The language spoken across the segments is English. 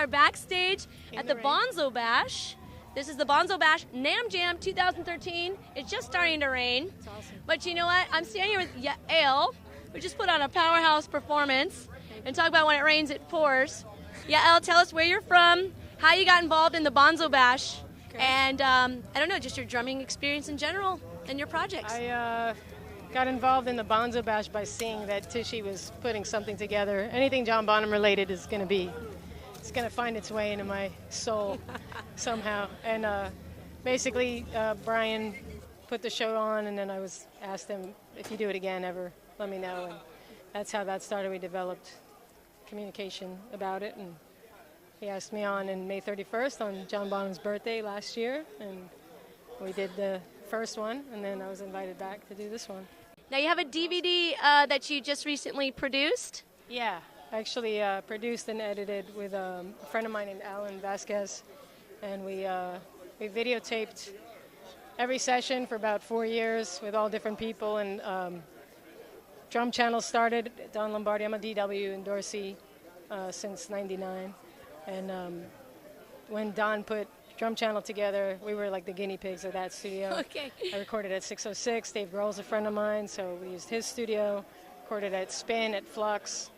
backstage at the Bonzo Bash. This is the Bonzo Bash NAMM Jam 2013. It's just starting to rain. It's awesome. But you know what? I'm standing here with Yael. We just put on a powerhouse performance and talk about when it rains, it pours. Yael, tell us where you're from, how you got involved in the Bonzo Bash, and I don't know, just your drumming experience in general and your projects. I got involved in the Bonzo Bash by seeing that Tichy was putting something together. Anything John Bonham related is going to find its way into my soul somehow. And basically, Brian put the show on, and then I was asked him, if you do it again ever, let me know. And that's how that started. We developed communication about it, and he asked me on May 31st on John Bonham's birthday last year, and we did the first one, and then I was invited back to do this one. Now you have a DVD that you just recently produced? Yeah, I actually produced and edited with a friend of mine named Alan Vasquez, and we videotaped every session for about 4 years with all different people, and Drum Channel started, Don Lombardi. I'm a DW in Dorsey since '99, and when Don put Drum Channel together, we were like the guinea pigs of that studio. Okay. I recorded at 606. Dave Grohl's a friend of mine, so we used his studio. Recorded at Spin, at Flux,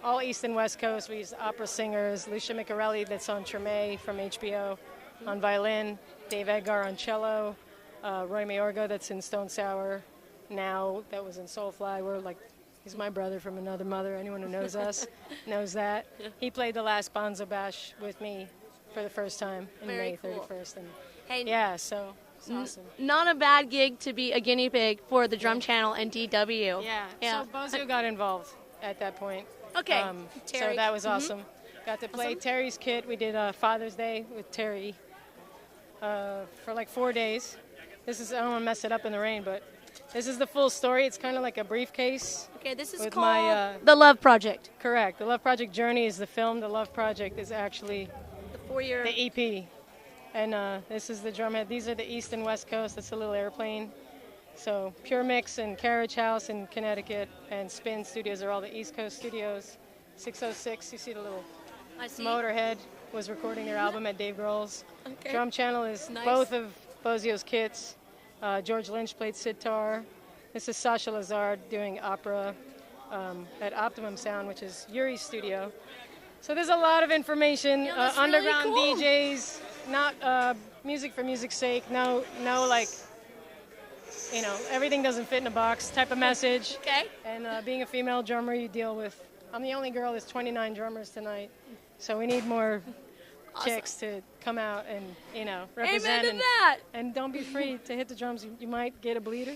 all East and West Coast. We used opera singers. Lucia Micarelli, that's on Treme from HBO, on violin. Dave Edgar on cello. Roy Mayorga, that's in Stone Sour now, that was in Soulfly. We're like, he's my brother from another mother. Anyone who knows us knows that. He played the last Bonzo Bash with me for the first time in May 31st. And hey, yeah, so it's awesome. Not a bad gig to be a guinea pig for the Drum Channel and DW. Yeah. So Bonzo got involved at that point. Okay. So that was awesome. Got to play Terry's kit. We did Father's Day with Terry for like 4 days. I don't want to mess it up in the rain, but this is the full story. It's kind of like a briefcase. Okay, this is called The Love Project. Correct. The Love Project Journey is the film. The Love Project is actually the EP. And this is the drumhead. These are the East and West Coast. That's a little airplane. So Pure Mix and Carriage House in Connecticut and Spin Studios are all the East Coast studios. 606, you see the little Motorhead was recording their album at Dave Grohl's. Okay. Drum Channel is both of Bozio's kits. George Lynch played sitar. This is Sasha Lazard doing opera at Optimum Sound, which is Yuri's studio. So there's a lot of information. Underground really cool. DJs, not music for music's sake. No, like, you know, everything doesn't fit in a box type of message. Okay. And being a female drummer, you deal with. I'm the only girl. There's 29 drummers tonight, so we need more chicks to come out and, you know, represent. Amen to that. And don't be afraid to hit the drums. You might get a bleeder,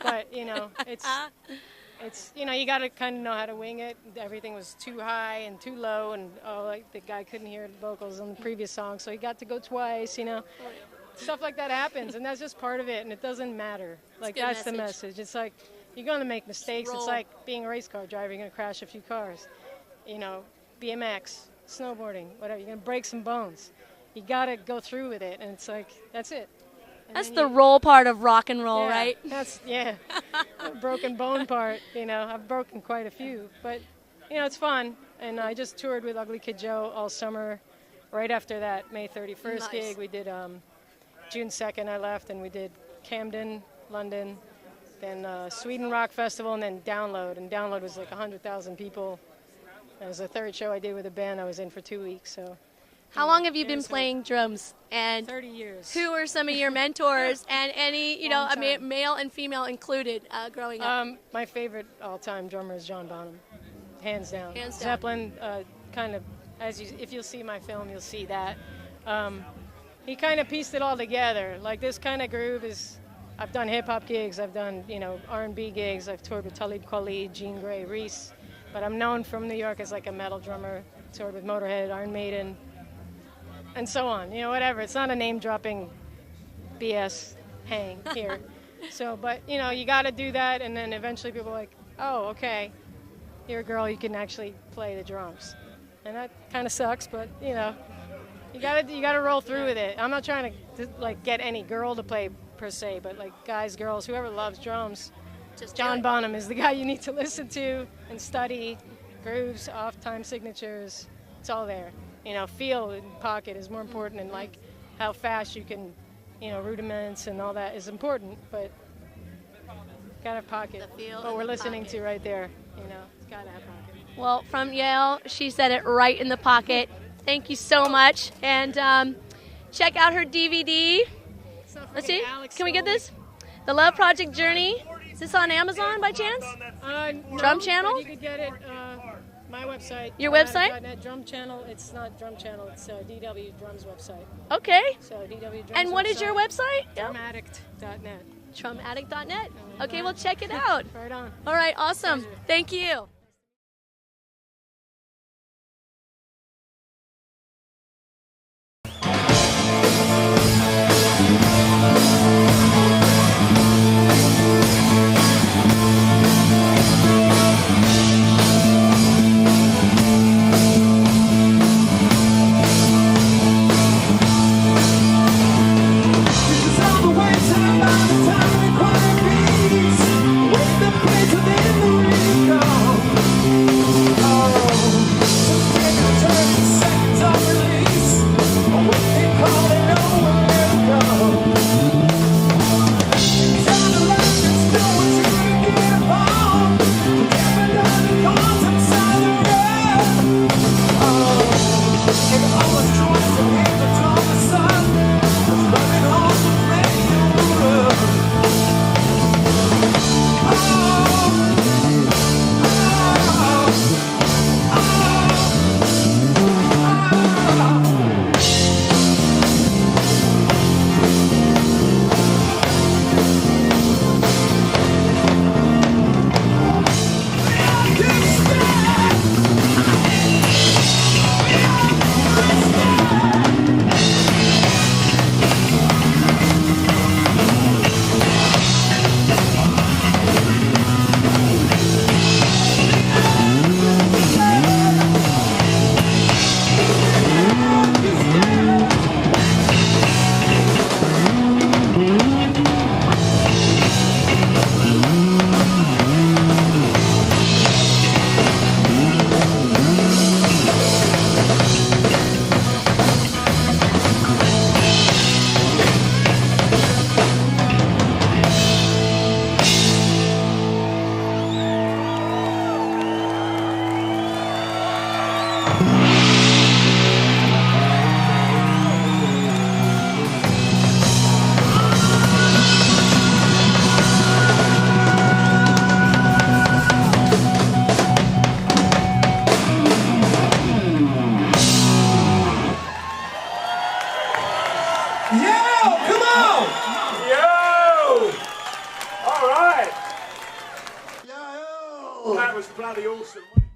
but you know, it's you know, you got to kind of know how to wing it. Everything was too high and too low, and like the guy couldn't hear the vocals on the previous song, so he got to go twice. You know, stuff like that happens, and that's just part of it, and it doesn't matter. Like that's the message. It's like you're going to make mistakes. It's like being a race car driver. You're going to crash a few cars. You know, BMX. Snowboarding, whatever, you're going to break some bones. You got to go through with it, and it's like, that's it. And that's the roll part of rock and roll, right? That's, the broken bone part, you know. I've broken quite a few, but, you know, it's fun. And I just toured with Ugly Kid Joe all summer. Right after that May 31st gig, we did June 2nd, I left, and we did Camden, London, then Sweden Rock Festival, and then Download. And Download was like 100,000 people. It was the third show I did with a band I was in for 2 weeks. So, how long have you been playing drums? And 30 years. Who are some of your mentors and any, you know, male and female included growing up? My favorite all-time drummer is John Bonham, hands down. Hands down. Zeppelin, kind of, if you'll see my film, you'll see that. He kind of pieced it all together. Like this kind of groove is. I've done hip-hop gigs. I've done, you know, R&B gigs. I've toured with Talib Kweli, Jean Grey, Reese. But I'm known from New York as like a metal drummer, toured with Motorhead, Iron Maiden, and so on. You know, whatever. It's not a name-dropping BS hang here. So, but, you know, you got to do that, and then eventually people are like, oh, okay, you're a girl, you can actually play the drums. And that kind of sucks, but, you know, you gotta roll through with it. I'm not trying to like, get any girl to play, per se, but, like, guys, girls, whoever loves drums, John Bonham is the guy you need to listen to and study grooves, off-time signatures, it's all there. You know, feel in pocket is more important, and like how fast you can, you know, rudiments and all that is important, but gotta have pocket. What we're listening to right there, you know, it's gotta have pocket. Well, from Yael, she said it right in the pocket. Thank you so much. And check out her DVD. Let's see. Can we get this? The Love Project Journey. Is this on Amazon by chance? No, Drum Channel? You could get it. My website. Your website? Drum Channel. It's not Drum Channel. It's DW Drums website. Okay. So DW Drums. And what is your website? DrumAddict.net. DrumAddict.net. Okay, well check it out. Right on. All right, awesome. Thank you. That was bloody awesome.